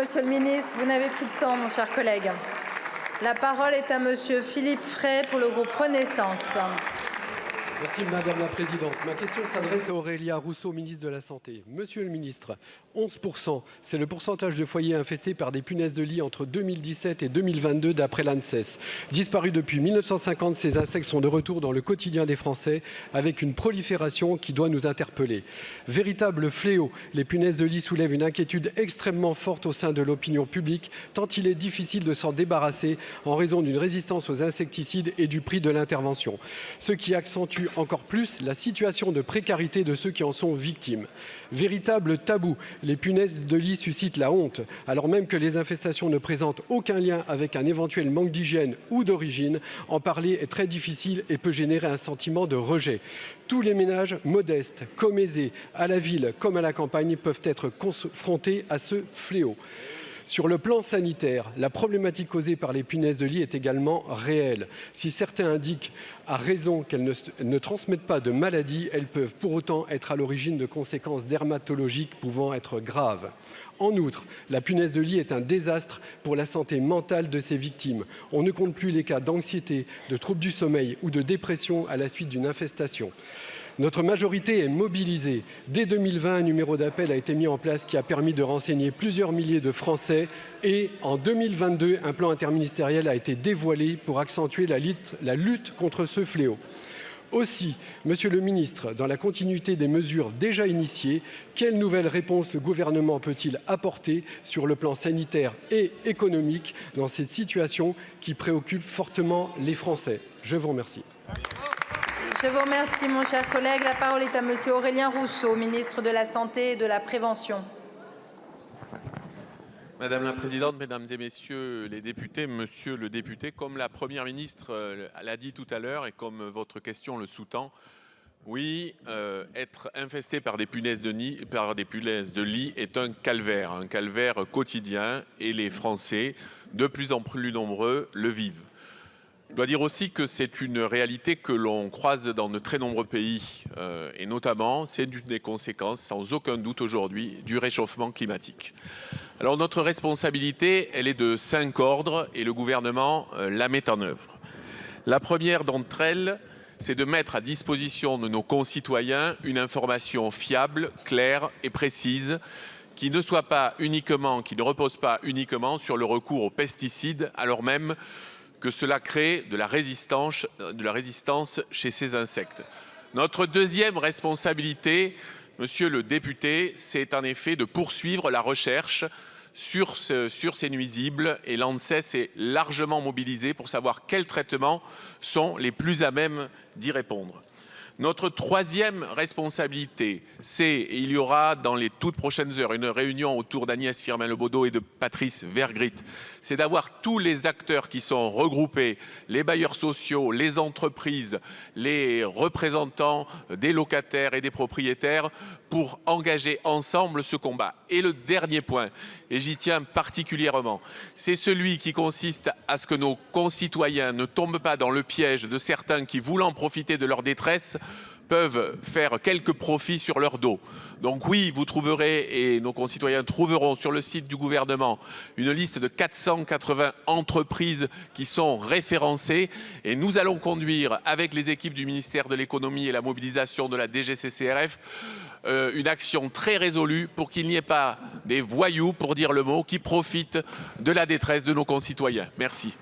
Monsieur le ministre. Vous n'avez plus de temps, mon cher collègue. La parole est à Monsieur Philippe Frey pour le groupe Renaissance. Merci Madame la Présidente. Ma question s'adresse à Aurélien Rousseau, ministre de la Santé. Monsieur le ministre, 11%, c'est le pourcentage de foyers infestés par des punaises de lit entre 2017 et 2022 d'après l'ANSES. Disparus depuis 1950, ces insectes sont de retour dans le quotidien des Français avec une prolifération qui doit nous interpeller. Véritable fléau, les punaises de lit soulèvent une inquiétude extrêmement forte au sein de l'opinion publique, tant il est difficile de s'en débarrasser en raison d'une résistance aux insecticides et du prix de l'intervention. Ce qui accentue encore plus la situation de précarité de ceux qui en sont victimes. Véritable tabou, les punaises de lit suscitent la honte, alors même que les infestations ne présentent aucun lien avec un éventuel manque d'hygiène ou d'origine. En parler est très difficile et peut générer un sentiment de rejet. Tous les ménages modestes, comme aisés, à la ville comme à la campagne, peuvent être confrontés à ce fléau. Sur le plan sanitaire, la problématique causée par les punaises de lit est également réelle. Si certains indiquent à raison qu'elles ne transmettent pas de maladies, elles peuvent pour autant être à l'origine de conséquences dermatologiques pouvant être graves. En outre, la punaise de lit est un désastre pour la santé mentale de ses victimes. On ne compte plus les cas d'anxiété, de troubles du sommeil ou de dépression à la suite d'une infestation. Notre majorité est mobilisée. Dès 2020, un numéro d'appel a été mis en place qui a permis de renseigner plusieurs milliers de Français. Et en 2022, un plan interministériel a été dévoilé pour accentuer la lutte contre ce fléau. Aussi, Monsieur le ministre, dans la continuité des mesures déjà initiées, quelles nouvelles réponses le gouvernement peut-il apporter sur le plan sanitaire et économique dans cette situation qui préoccupe fortement les Français? Je vous remercie. Je vous remercie, mon cher collègue. La parole est à Monsieur Aurélien Rousseau, ministre de la Santé et de la Prévention. Madame la Présidente, Mesdames et Messieurs les députés, Monsieur le député, comme la Première ministre l'a dit tout à l'heure et comme votre question le sous-tend, oui, être infesté par des punaises de lit est un calvaire quotidien et les Français, de plus en plus nombreux, le vivent. Je dois dire aussi que c'est une réalité que l'on croise dans de très nombreux pays et notamment c'est une des conséquences sans aucun doute aujourd'hui du réchauffement climatique. Alors notre responsabilité, elle est de 5 ordres et le gouvernement la met en œuvre. La première d'entre elles, c'est de mettre à disposition de nos concitoyens une information fiable, claire et précise qui ne repose pas uniquement sur le recours aux pesticides alors même que cela crée de la résistance chez ces insectes. Notre deuxième responsabilité, Monsieur le député, c'est en effet de poursuivre la recherche sur ces nuisibles et l'ANSES est largement mobilisée pour savoir quels traitements sont les plus à même d'y répondre. Notre troisième responsabilité, et il y aura dans les toutes prochaines heures une réunion autour d'Agnès Firmin-Lebaudot et de Patrice Vergrit, c'est d'avoir tous les acteurs qui sont regroupés, les bailleurs sociaux, les entreprises, les représentants des locataires et des propriétaires pour engager ensemble ce combat. Et le dernier point, et j'y tiens particulièrement, c'est celui qui consiste à ce que nos concitoyens ne tombent pas dans le piège de certains qui, voulant profiter de leur détresse, peuvent faire quelques profits sur leur dos. Donc oui, vous trouverez, et nos concitoyens trouveront sur le site du gouvernement, une liste de 480 entreprises qui sont référencées et nous allons conduire avec les équipes du ministère de l'économie et la mobilisation de la DGCCRF une action très résolue pour qu'il n'y ait pas des voyous, pour dire le mot, qui profitent de la détresse de nos concitoyens. Merci.